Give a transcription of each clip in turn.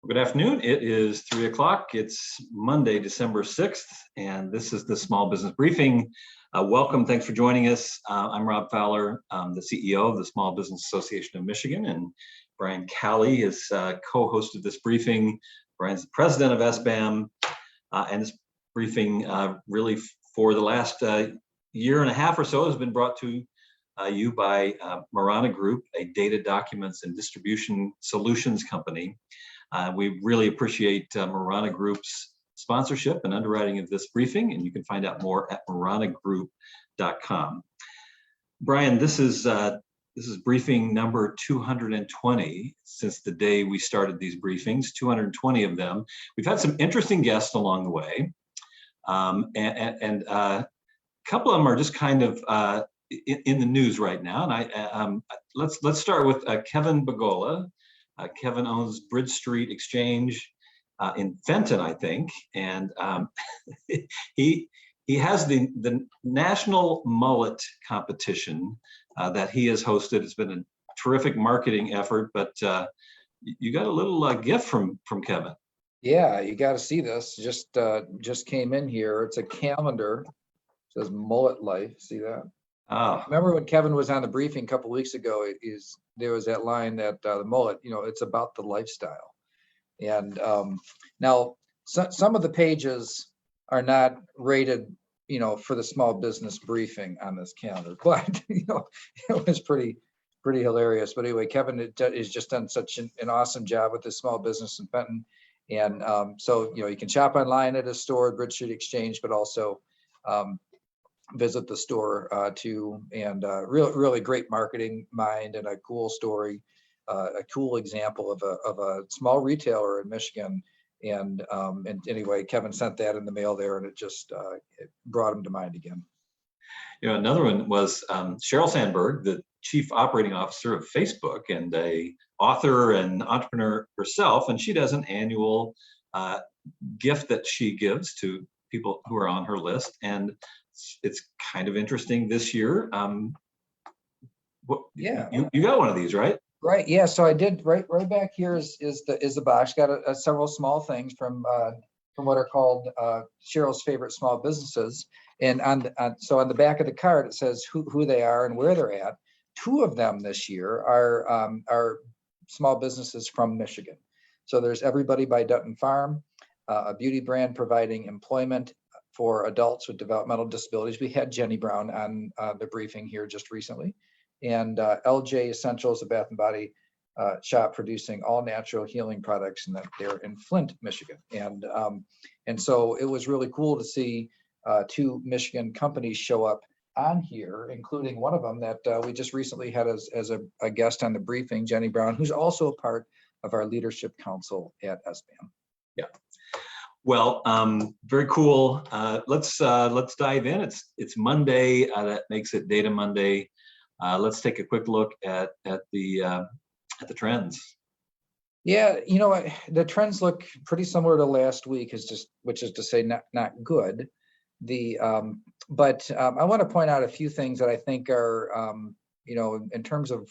Good afternoon. It is 3 o'clock. It's Monday, December 6th, and this is the Small Business Briefing. Welcome. Thanks for joining us. I'm Rob Fowler. I'm the CEO of the Small Business Association of Michigan, and Brian Calley has co-hosted this briefing. Brian's the president of SBAM, and this briefing really for the last year and a half or so has been brought to you by Marana Group, a data documents and distribution solutions company. We really appreciate Marana Group's sponsorship and underwriting of this briefing, and you can find out more at maranagroup.com. Brian, this is briefing number 220 since the day we started these briefings, 220 of them. We've had some interesting guests along the way, and a couple of them are just kind of in the news right now. And let's start with Kevin Bagola. Kevin owns Bridge Street Exchange in Fenton, I think, and he has the national mullet competition that he has hosted. It's been a terrific marketing effort, but you got a little gift from Kevin. Yeah, you got to see this. Just came in here. It's a calendar. It says Mullet Life. See that? Oh. Remember when Kevin was on the briefing a couple of weeks ago? There was that line that the mullet, it's about the lifestyle. And now some of the pages are not rated, for the small business briefing on this calendar, but it was pretty hilarious. But anyway, Kevin has just done such an awesome job with this small business in Fenton, and so you can shop online at his store, Bridge Street Exchange, but also visit the store too, and really great marketing mind and a cool story, a cool example of a small retailer in Michigan. And anyway, Kevin sent that in the mail there, and it just it brought him to mind again. Another one was Sheryl Sandberg, the chief operating officer of Facebook and a author and entrepreneur herself, and she does an annual gift that she gives to people who are on her list, and it's kind of interesting this year. Yeah, you got one of these, right? Right. Yeah. So I did. Right back here is the box. Got several small things from what are called Sheryl's favorite small businesses, and so on the back of the card it says who they are and where they're at. Two of them this year are small businesses from Michigan. So there's Everybody by Dutton Farm, a beauty brand providing employment for adults with developmental disabilities. We had Jenny Brown on the briefing here just recently, and LJ Essentials, a bath and body shop producing all natural healing products, and that they're in Flint, Michigan. And so it was really cool to see two Michigan companies show up on here, including one of them that we just recently had as a guest on the briefing, Jenny Brown, who's also a part of our leadership council at SBAM. Yeah. Well, very cool. Let's dive in. It's Monday. That makes it Data Monday. Let's take a quick look at the trends. Yeah, the trends look pretty similar to last week, which is to say not good. But I want to point out a few things that I think are in terms of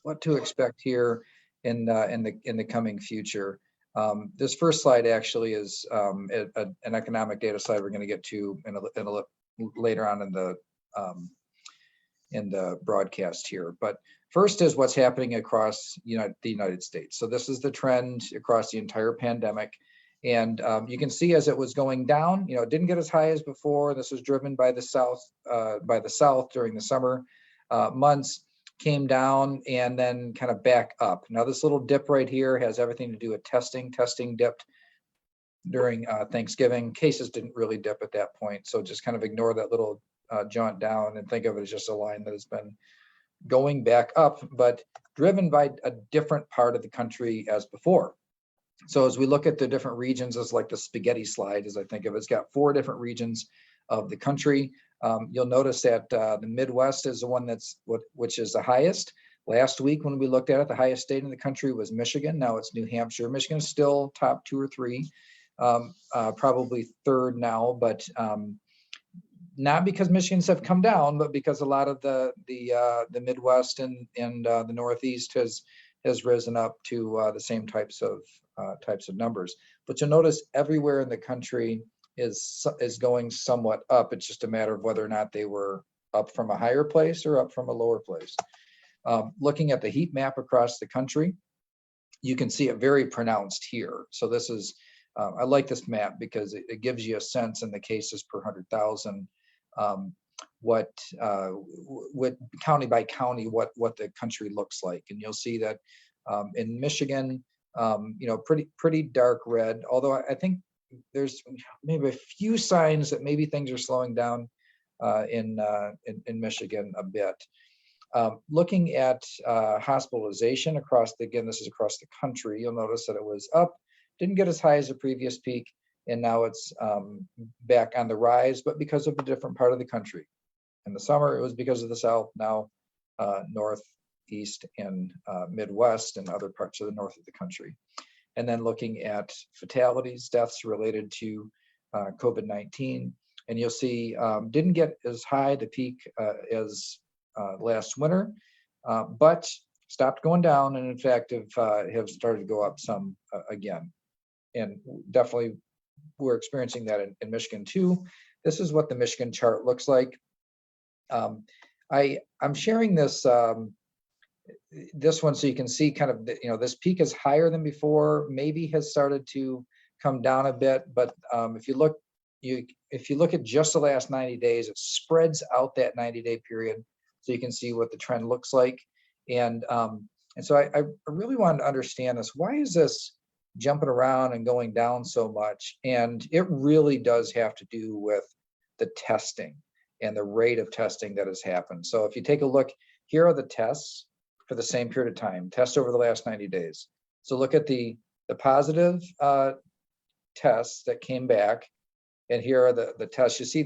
what to expect here in the coming future. This first slide actually is an economic data slide we're going to get to later on in the broadcast here. But first is what's happening across the United States. So this is the trend across the entire pandemic. And you can see as it was going down, it didn't get as high as before. This was driven by the South during the summer months. Came down and then kind of back up. Now this little dip right here has everything to do with testing. Testing dipped during Thanksgiving. Cases didn't really dip at that point, so just kind of ignore that little jaunt down and think of it as just a line that has been going back up, but driven by a different part of the country as before. So as we look at the different regions, as like the spaghetti slide, as I think of it, it's got 4 different regions of the country. You'll notice that the Midwest is the one which is the highest. Last week when we looked at it, the highest state in the country was Michigan. Now it's New Hampshire. Michigan is still top 2 or 3, probably third now, but not because Michigans have come down, but because a lot of the Midwest and the Northeast has risen up to the same types of types of numbers. But you'll notice everywhere in the country is going somewhat up. It's just a matter of whether or not they were up from a higher place or up from a lower place. Looking at the heat map across the country, you can see it very pronounced here. So this is, I like this map because it gives you a sense in the cases per 100,000, what county by county, what the country looks like. And you'll see that in Michigan, pretty dark red, although I think there's maybe a few signs that maybe things are slowing down in Michigan a bit. Looking at hospitalization again, this is across the country, you'll notice that it was up, didn't get as high as the previous peak, and now it's back on the rise, but because of a different part of the country. In the summer, it was because of the South, now North, East, and Midwest, and other parts of the north of the country. And then looking at fatalities, deaths related to COVID-19, and you'll see didn't get as high the peak as last winter, but stopped going down, and in fact have started to go up some again. And definitely we're experiencing that in Michigan too. This is what the Michigan chart looks like. I'm sharing this this one so you can see kind of this peak is higher than before, maybe has started to come down a bit, but if you look at just the last 90 days, it spreads out that 90-day period so you can see what the trend looks like. And so I really wanted to understand this. Why is this jumping around and going down so much? And it really does have to do with the testing and the rate of testing that has happened. So if you take a look, here are the tests for the same period of time, tests over the last 90 days. So look at the positive tests that came back, and here are the tests. You see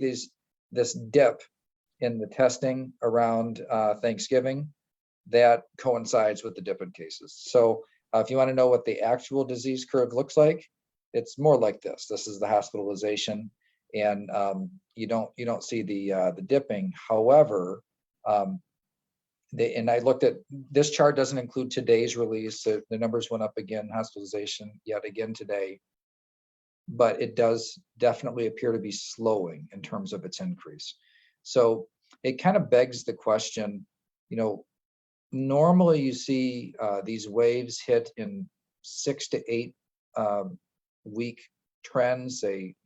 this dip in the testing around Thanksgiving that coincides with the dip in cases. So if you want to know what the actual disease curve looks like, it's more like this. This is the hospitalization, and you don't see the dipping. However, and I looked at this chart, doesn't include today's release. So the numbers went up again, hospitalization yet again today, but it does definitely appear to be slowing in terms of its increase. So it kind of begs the question, normally you see these waves hit in 6 to 8 week trends. They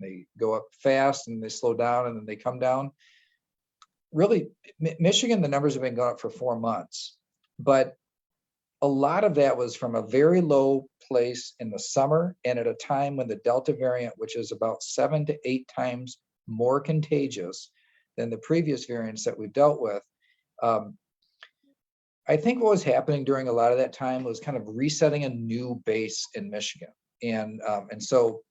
go up fast and they slow down and then they come down. Really, Michigan, the numbers have been going up for 4 months, but a lot of that was from a very low place in the summer and at a time when the Delta variant, which is about 7 to 8 times more contagious than the previous variants that we've dealt with. I think what was happening during a lot of that time was kind of resetting a new base in Michigan. And so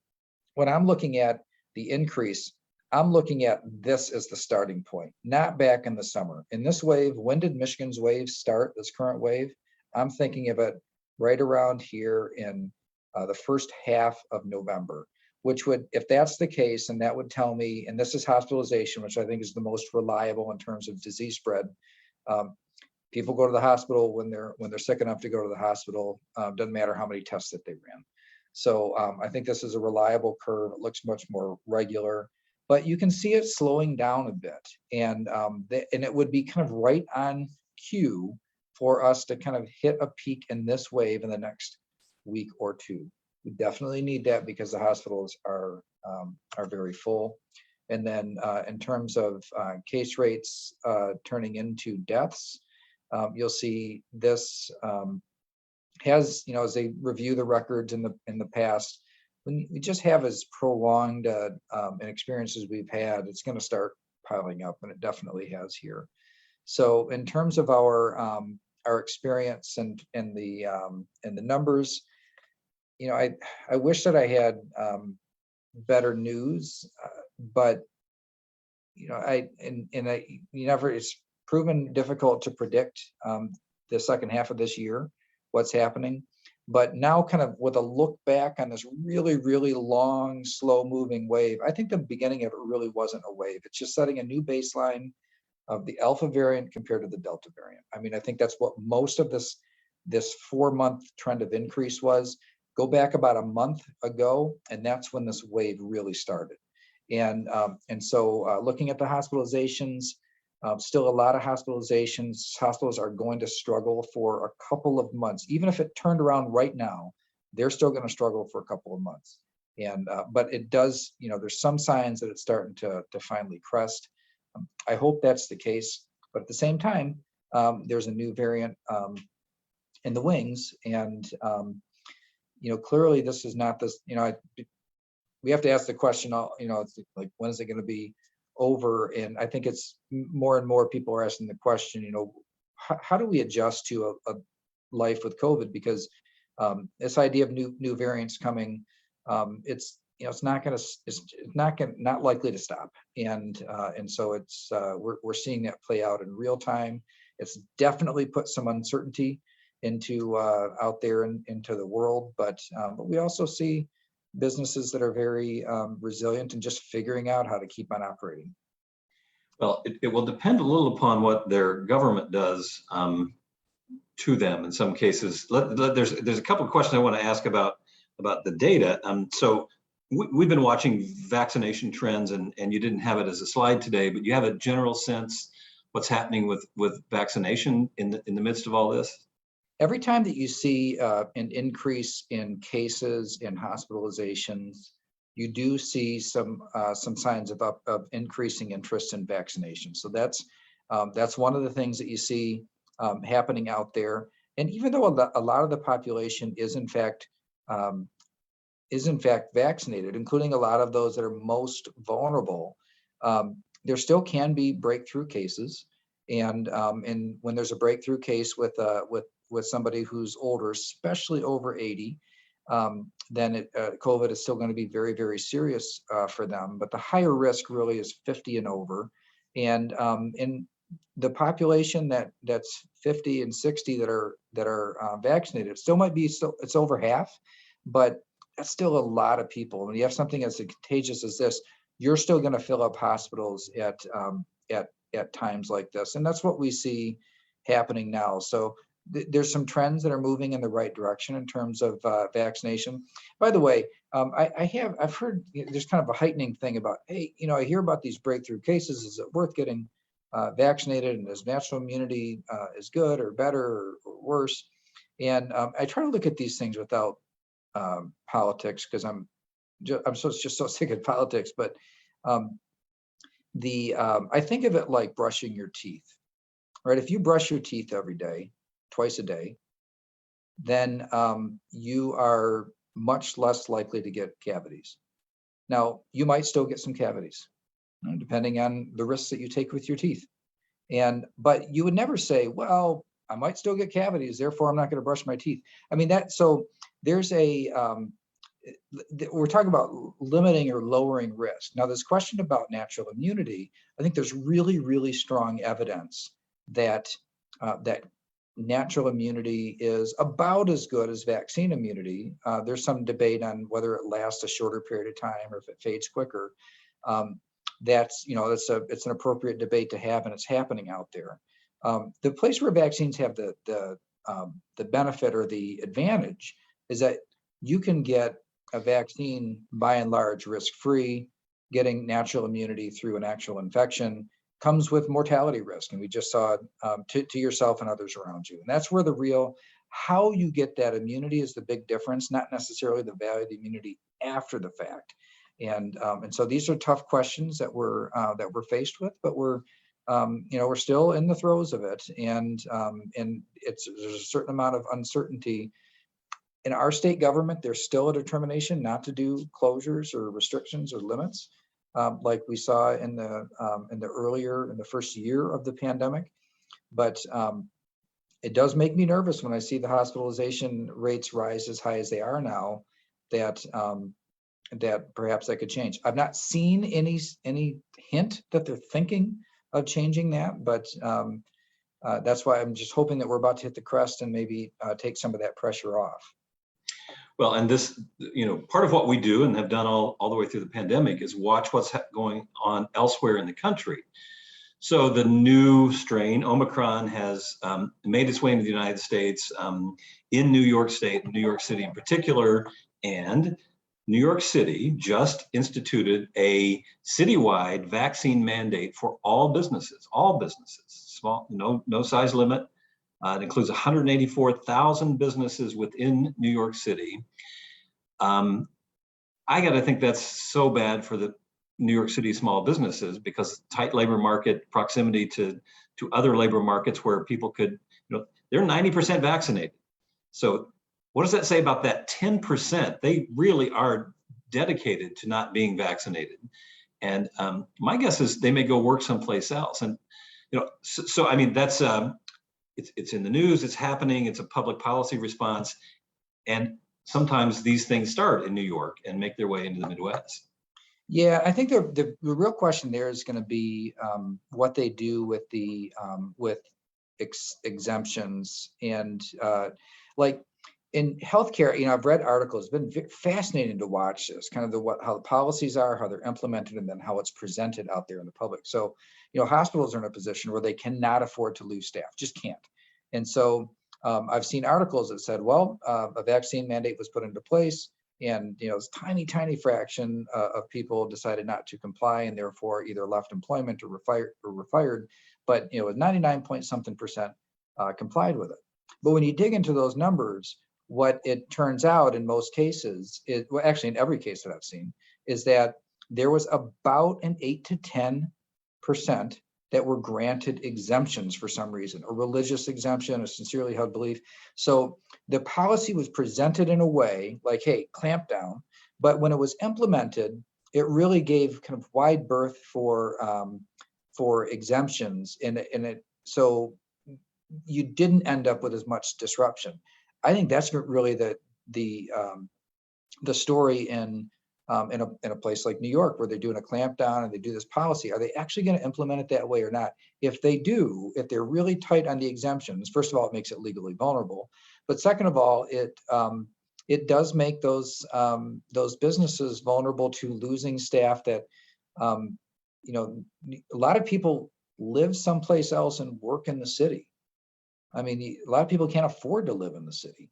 when I'm looking at the increase, I'm looking at this as the starting point, not back in the summer. In this wave, when did Michigan's wave start, this current wave? I'm thinking of it right around here in the first half of November, which would, if that's the case, and that would tell me, and this is hospitalization, which I think is the most reliable in terms of disease spread. People go to the hospital when they're sick enough to go to the hospital. Doesn't matter how many tests that they ran. So I think this is a reliable curve. It looks much more regular, but you can see it slowing down a bit, and it would be kind of right on cue for us to kind of hit a peak in this wave in the next week or two. We definitely need that because the hospitals are very full. And then in terms of case rates turning into deaths, you'll see this has, as they review the records in the past, when we just have as prolonged an experience as we've had, it's going to start piling up, and it definitely has here. So in terms of our experience and the numbers, I wish that I had better news, but it's proven difficult to predict the second half of this year what's happening. But now, kind of with a look back on this really, really long, slow moving wave, I think the beginning of it really wasn't a wave. It's just setting a new baseline of the Alpha variant compared to the Delta variant. I mean, I think that's what most of this 4-month trend of increase was. Go back about a month ago, and that's when this wave really started. And so looking at the hospitalizations, still a lot of hospitalizations. Hospitals are going to struggle for a couple of months. Even if it turned around right now, they're still going to struggle for a couple of months. And but it does, there's some signs that it's starting to finally crest. I hope that's the case. But at the same time, there's a new variant in the wings, and clearly this is not this. We have to ask the question. It's like, when is it going to be over? And I think it's more and more people are asking the question. How do we adjust to a life with COVID? Because this idea of new variants coming, it's not likely to stop. And so it's we're seeing that play out in real time. It's definitely put some uncertainty into out there into the world, but we also see businesses that are very resilient and just figuring out how to keep on operating. Well, it will depend a little upon what their government does to them in some cases. There's a couple of questions I want to ask about the data. So we've been watching vaccination trends, and you didn't have it as a slide today, but you have a general sense what's happening with vaccination in the midst of all this? Every time that you see an increase in cases and hospitalizations, you do see some signs of increasing interest in vaccination. So that's one of the things that you see happening out there. And even though a lot of the population is in fact vaccinated, including a lot of those that are most vulnerable, there still can be breakthrough cases. And when there's a breakthrough case with somebody who's older, especially over 80, then COVID is still going to be very, very serious for them. But the higher risk really is 50 and over. And in the population that's 50 and 60 that are vaccinated, it still might be it's over half, but that's still a lot of people. When you have something as contagious as this, you're still going to fill up hospitals at times like this, and that's what we see happening now. So there's some trends that are moving in the right direction in terms of vaccination. By the way, I've heard there's kind of a heightening thing about, hey, I hear about these breakthrough cases. Is it worth getting vaccinated? And is natural immunity is good or better or worse? And I try to look at these things without politics, because I'm just so sick of politics. But I think of it like brushing your teeth, right? If you brush your teeth every day, twice a day, then you are much less likely to get cavities. Now, you might still get some cavities, depending on the risks that you take with your teeth. But you would never say, well, I might still get cavities, therefore I'm not going to brush my teeth. I mean, so there's we're talking about limiting or lowering risk. Now, this question about natural immunity, I think there's really, really strong evidence that natural immunity is about as good as vaccine immunity. There's some debate on whether it lasts a shorter period of time or if it fades quicker. It's an appropriate debate to have, and it's happening out there. The place where vaccines have the benefit or the advantage is that you can get a vaccine by and large risk-free. Getting natural immunity through an actual infection comes with mortality risk, and we just saw it to yourself and others around you. And that's where how you get that immunity is the big difference, not necessarily the value of the immunity after the fact. And so these are tough questions that we're faced with, but we're still in the throes of it, and there's a certain amount of uncertainty. In our state government, there's still a determination not to do closures or restrictions or limits, like we saw in the first year of the pandemic. But it does make me nervous when I see the hospitalization rates rise as high as they are now, that perhaps that could change. I've not seen any hint that they're thinking of changing that, but that's why I'm just hoping that we're about to hit the crest and maybe take some of that pressure off. Well, and this, part of what we do and have done all the way through the pandemic is watch what's going on elsewhere in the country. So the new strain, Omicron, has made its way into the United States, in New York State, New York City in particular, and New York City just instituted a citywide vaccine mandate for all businesses, small, no size limit. It includes 184,000 businesses within New York City. I got to think that's so bad for the New York City small businesses, because tight labor market, proximity to other labor markets where people could, they're 90% vaccinated. So what does that say about that 10%? They really are dedicated to not being vaccinated. And my guess is they may go work someplace else. And, so I mean, that's, it's in the news, it's happening, it's a public policy response. And sometimes these things start in New York and make their way into the Midwest. Yeah, I think the real question there is going to be what they do with the exemptions, and like in healthcare. I've read articles. It's been fascinating to watch this kind of how the policies are, how they're implemented, and then how it's presented out there in the public. So, hospitals are in a position where they cannot afford to lose staff, just can't. And so I've seen articles that said, well, a vaccine mandate was put into place, and it's tiny fraction of people decided not to comply, and therefore either left employment or were fired. But 99-point-something% complied with it. But when you dig into those numbers, what it turns out in most cases, well, actually in every case that I've seen, is that there was about an 8 to 10% that were granted exemptions for some reason, a religious exemption, a sincerely held belief. So the policy was presented in a way like, hey, clamp down. But when it was implemented, it really gave kind of wide berth for exemptions. So you didn't end up with as much disruption. I think that's really the story in a place like New York, where they're doing a clampdown and they do this policy. Are they actually going to implement it that way or not? If they do, if they're really tight on the exemptions, first of all, it makes it legally vulnerable. But second of all, it does make those businesses vulnerable to losing staff that, a lot of people live someplace else and work in the city. I mean, a lot of people can't afford to live in the city.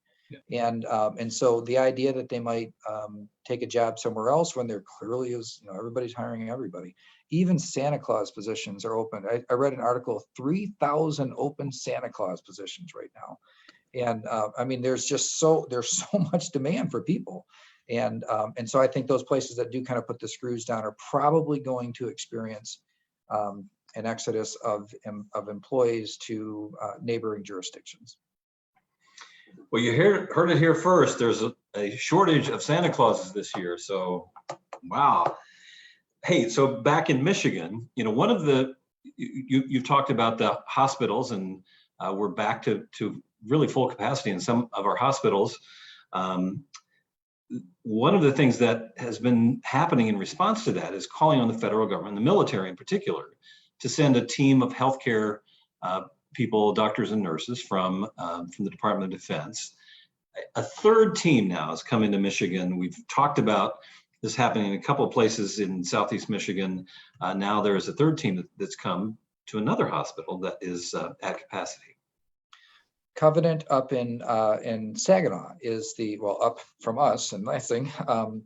Yeah. And so the idea that they might take a job somewhere else when there clearly is, everybody's hiring everybody. Even Santa Claus positions are open. I read an article, 3,000 open Santa Claus positions right now. And I mean, there's so much demand for people. And so I think those places that do kind of put the screws down are probably going to experience an exodus of employees to neighboring jurisdictions. Well, you heard it here first. There's a shortage of Santa Clauses this year. So, wow. Hey, so back in Michigan, one of the, you've talked about the hospitals, and we're back to really full capacity in some of our hospitals. One of the things that has been happening in response to that is calling on the federal government, the military in particular, to send a team of healthcare people, doctors and nurses from the Department of Defense. A third team now has come into Michigan. We've talked about this happening in a couple of places in Southeast Michigan. Now there is a third team that's come to another hospital that is at capacity. Covenant up in Saginaw is up from us in Lansing.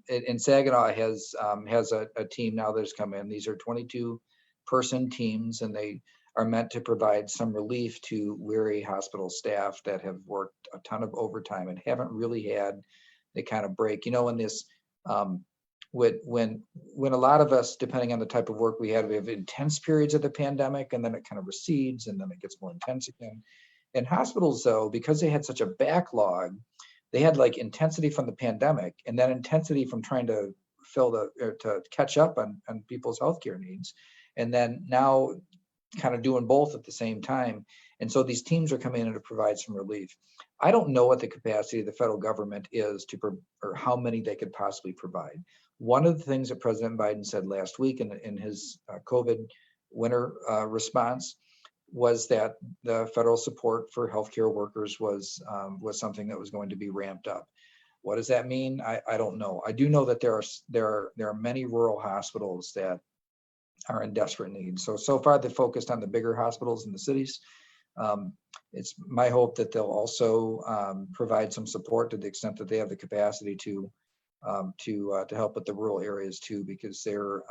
In Saginaw has a team now that's come in. These are 22-person teams, and they are meant to provide some relief to weary hospital staff that have worked a ton of overtime and haven't really had the kind of break. In this, when a lot of us, depending on the type of work we have intense periods of the pandemic, and then it kind of recedes, and then it gets more intense again. In hospitals, though, because they had such a backlog, they had like intensity from the pandemic, and then intensity from trying to to catch up on people's healthcare needs, and then now kind of doing both at the same time. And so these teams are coming in to provide some relief. I don't know what the capacity of the federal government is or how many they could possibly provide. One of the things that President Biden said last week in his COVID winter response was that the federal support for healthcare workers was something that was going to be ramped up. What does that mean? I don't know. I do know that there are many rural hospitals that are in desperate need. So far they focused on the bigger hospitals in the cities. It's my hope that they'll also provide some support to the extent that they have the capacity to help with the rural areas too, because they're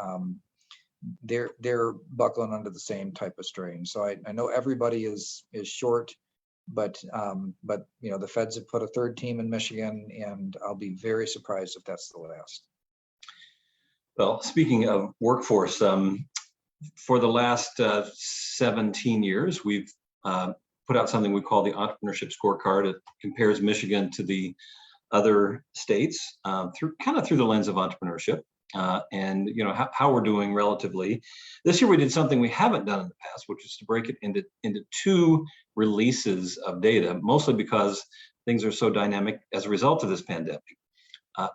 buckling under the same type of strain. So I know everybody is short, but the feds have put a third team in Michigan, and I'll be very surprised if that's the last. Well, speaking of workforce, for the last 17 years, we've put out something we call the Entrepreneurship Score Card. It compares Michigan to the other states through the lens of entrepreneurship. And how we're doing relatively. This year we did something we haven't done in the past, which is to break it into two releases of data, mostly because things are so dynamic as a result of this pandemic.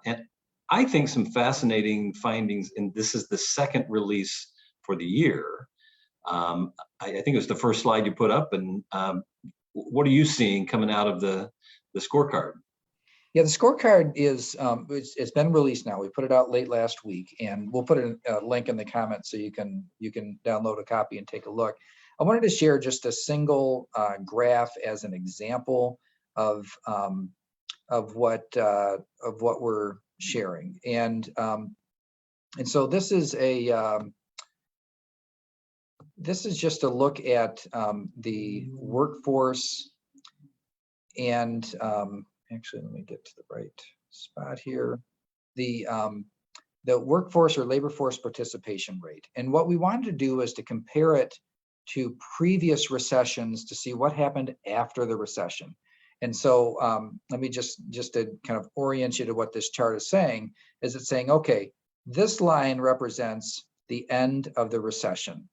And I think some fascinating findings, and this is the second release for the year. I think it was the first slide you put up, and what are you seeing coming out of the scorecard? Yeah, the scorecard is it's been released now. We put it out late last week, and we'll put a link in the comments so you can download a copy and take a look. I wanted to share just a single graph as an example of what we're sharing, and so this is just a look at the workforce and. Actually, let me get to the right spot here. The workforce or labor force participation rate. And what we wanted to do is to compare it to previous recessions to see what happened after the recession. And so let me just to kind of orient you to what this chart is saying, is it's saying, okay, this line represents the end of the recession.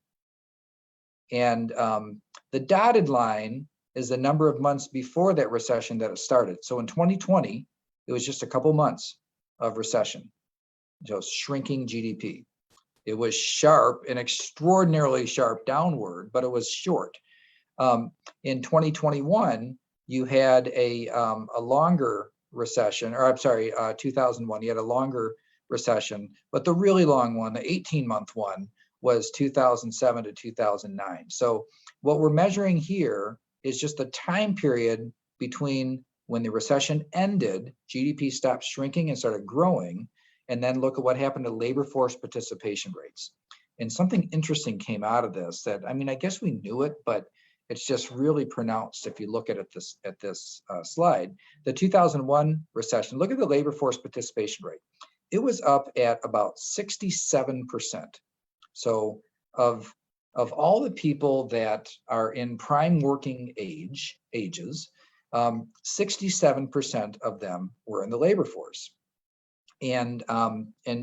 And the dotted line is the number of months before that recession that it started. So in 2020, it was just a couple months of recession, just shrinking GDP. It was sharp, an extraordinarily sharp downward, but it was short. In 2021, you had a longer recession, or I'm sorry, 2001, you had a longer recession, but the really long one, the 18-month one, was 2007 to 2009. So what we're measuring here is just the time period between when the recession ended, GDP stopped shrinking and started growing, and then look at what happened to labor force participation rates. And something interesting came out of this that, I mean, I guess we knew it, but it's just really pronounced if you look at it at this slide. The 2001 recession, look at the labor force participation rate. It was up at about 67%. So of all the people that are in prime working ages, 67% of them were in the labor force. And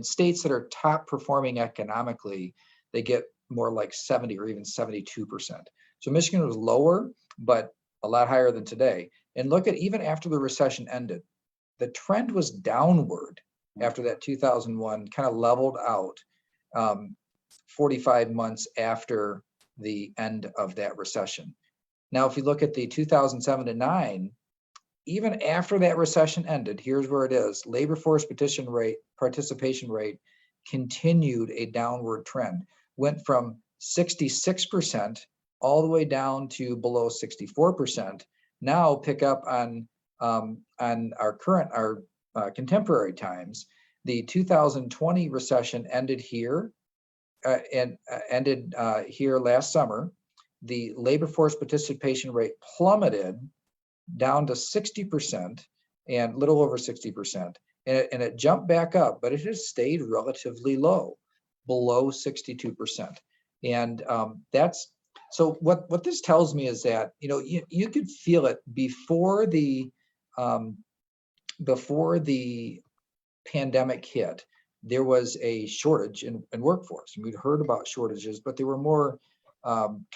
states that are top performing economically, they get more like 70 or even 72%. So Michigan was lower, but a lot higher than today. And look at, even after the recession ended, the trend was downward after that 2001 kind of leveled out 45 months after the end of that recession. Now, if you look at the 2007 to 9, even after that recession ended, here's where it is. Labor force participation rate continued a downward trend, went from 66% all the way down to below 64%. Now pick up on our contemporary times. The 2020 recession ended here. Ended here last summer. The labor force participation rate plummeted down to 60% and little over 60%. And it jumped back up, but it has stayed relatively low, below 62%. And that's, so what this tells me is that, you could feel it before the pandemic hit. There was a shortage in workforce. And we'd heard about shortages, but they were more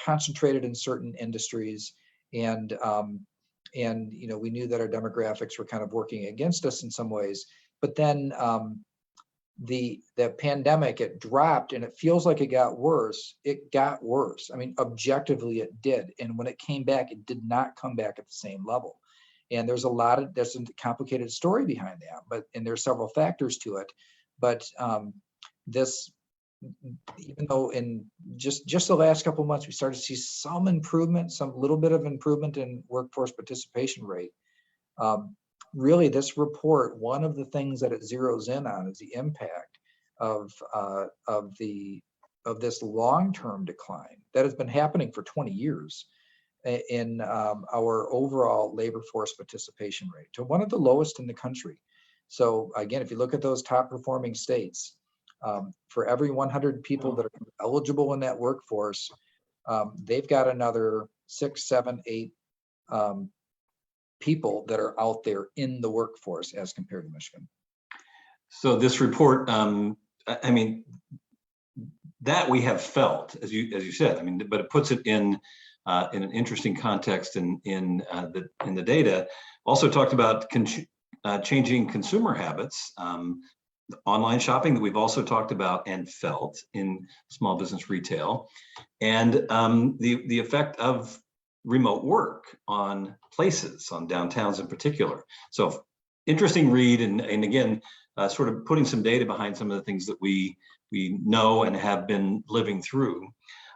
concentrated in certain industries. And we knew that our demographics were kind of working against us in some ways. But then the pandemic, it dropped, and it feels like it got worse. It got worse. I mean, objectively, it did. And when it came back, it did not come back at the same level. And there's a complicated story behind that. And there's several factors to it. But even though in just the last couple of months, we started to see some improvement, some little bit of improvement in workforce participation rate. Really, this report, one of the things that it zeroes in on is the impact of this long-term decline that has been happening for 20 years in our overall labor force participation rate, to one of the lowest in the country. So again, if you look at those top performing states, for every 100 people that are eligible in that workforce, they've got another 6, 7, 8 people that are out there in the workforce as compared to Michigan. So this report, I mean, that we have felt, as you said, I mean, but it puts it in an interesting context in the data. Also talked about changing consumer habits, online shopping that we've also talked about and felt in small business retail, and the effect of remote work on places, on downtowns in particular. So interesting read, and again, sort of putting some data behind some of the things that we know and have been living through.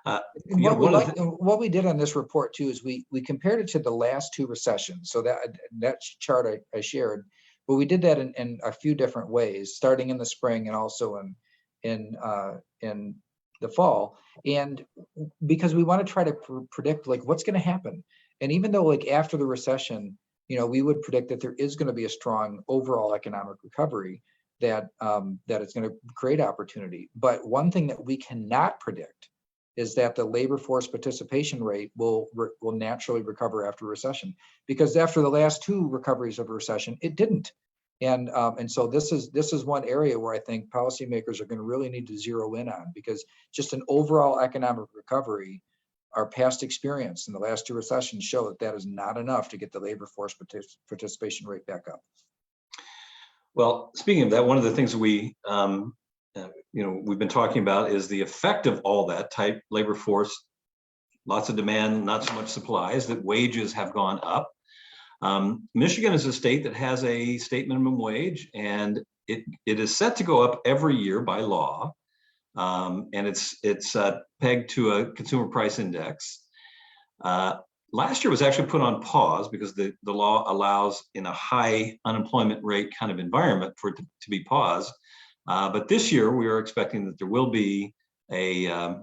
What we did on this report too is we compared it to the last 2 recessions. So that chart I shared, but we did that in a few different ways, starting in the spring and also in the fall. And because we want to try to predict like what's going to happen. And even though like after the recession, we would predict that there is going to be a strong overall economic recovery, that it's going to create opportunity. But one thing that we cannot predict is that the labor force participation rate will naturally recover after recession, because after the last 2 recoveries of a recession, it didn't. And so this is one area where I think policymakers are going to really need to zero in on, because just an overall economic recovery, our past experience in the last 2 recessions show that is not enough to get the labor force participation rate back up. Well, speaking of that, one of the things that we've been talking about is the effect of all that tight labor force, lots of demand, not so much supply, is that wages have gone up. Michigan is a state that has a state minimum wage, and it is set to go up every year by law, and it's pegged to a consumer price index. Last year was actually put on pause because the law allows, in a high unemployment rate kind of environment, for it to be paused. But this year we are expecting that there will be a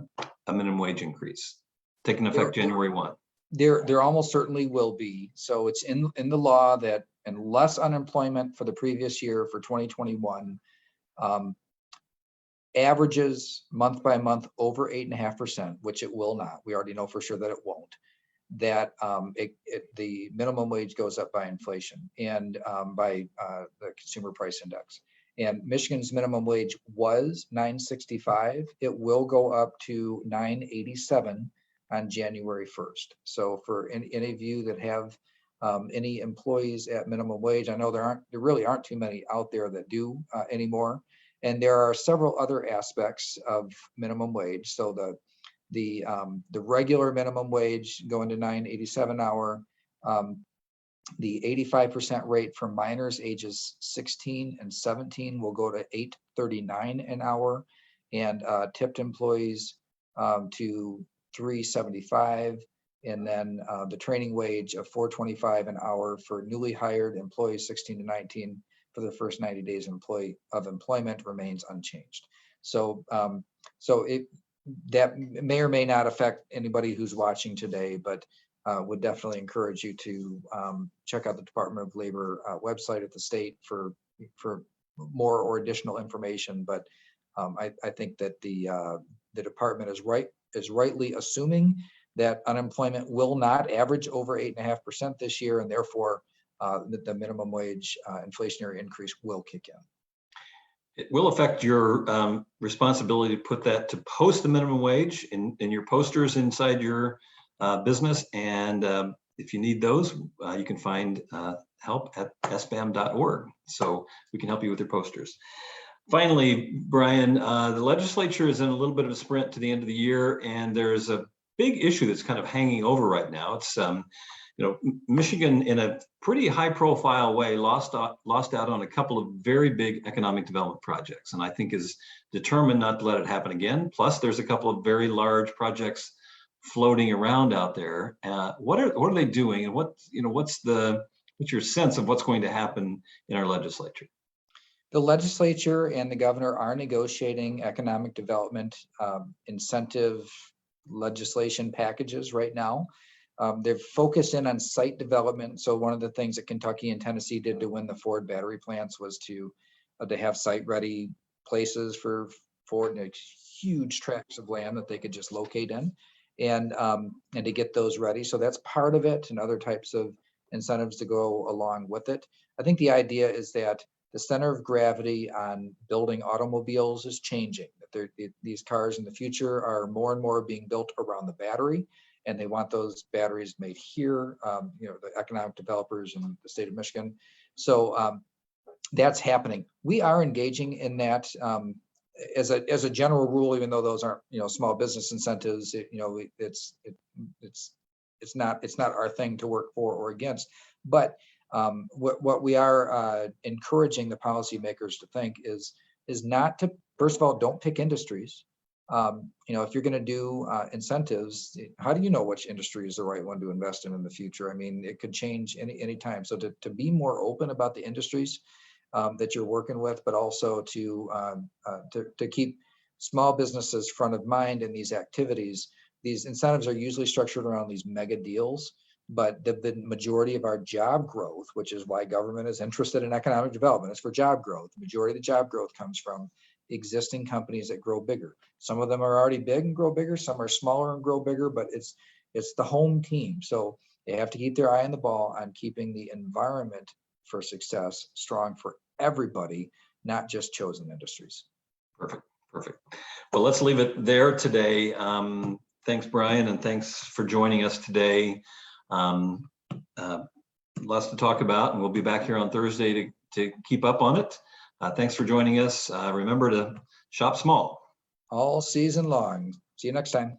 minimum wage increase taking effect January 1. There almost certainly will be. So it's in the law that unless unemployment for the previous year, for 2021, averages month by month over 8.5%, which it will not. We already know for sure that it won't. That the minimum wage goes up by inflation and by the consumer price index. And Michigan's minimum wage was $9.65. It will go up to $9.87 on January 1st. So for any of you that have any employees at minimum wage, I know there really aren't too many out there that do anymore. And there are several other aspects of minimum wage. So the regular minimum wage going to $9.87 an hour. The 85% rate for minors ages 16 and 17 will go to $8.39 an hour, and tipped employees to $3.75, and then the training wage of $4.25 an hour for newly hired employees 16 to 19 for the first 90 days of employment remains unchanged. So that may or may not affect anybody who's watching today, but would definitely encourage you to check out the Department of Labor website at the state for more or additional information. But I think that the department is rightly assuming that unemployment will not average over 8.5% this year, and therefore the minimum wage inflationary increase will kick in. It will affect your responsibility to put that, to post the minimum wage in your posters inside your business. And if you need those, you can find help at sbam.org. So we can help you with your posters. Finally, Brian, the legislature is in a little bit of a sprint to the end of the year, and there's a big issue that's kind of hanging over right now. It's Michigan, in a pretty high-profile way, lost out on a couple of very big economic development projects, and I think is determined not to let it happen again. Plus, there's a couple of very large projects floating around out there. What are they doing, and what's your sense of what's going to happen in our legislature? The legislature and the governor are negotiating economic development incentive legislation packages right now. They're focused in on site development. So one of the things that Kentucky and Tennessee did to win the Ford battery plants was to have site-ready places for huge tracts of land that they could just locate in, and to get those ready. So that's part of it, and other types of incentives to go along with it. I think the idea is that the center of gravity on building automobiles is changing. That these cars in the future are more and more being built around the battery, and they want those batteries made here, the economic developers in the state of Michigan. So that's happening. We are engaging in that as a general rule, even though those aren't small business incentives. It's not our thing to work for or against. But what we are encouraging the policymakers to think is not to, first of all, don't pick industries. If you're going to do incentives, how do you know which industry is the right one to invest in the future? I mean, it could change any time. So to be more open about the industries that you're working with, but also to keep small businesses front of mind in these activities. These incentives are usually structured around these mega deals, but the majority of our job growth, which is why government is interested in economic development, is for job growth. The majority of the job growth comes from existing companies that grow bigger. Some of them are already big and grow bigger, some are smaller and grow bigger, but it's the home team. So they have to keep their eye on the ball on keeping the environment for success strong for everybody, not just chosen industries. Perfect. Well, let's leave it there today. Thanks, Brian, and thanks for joining us today. Lots to talk about, and we'll be back here on Thursday to keep up on it. Thanks for joining us. Remember to shop small all season long. See you next time.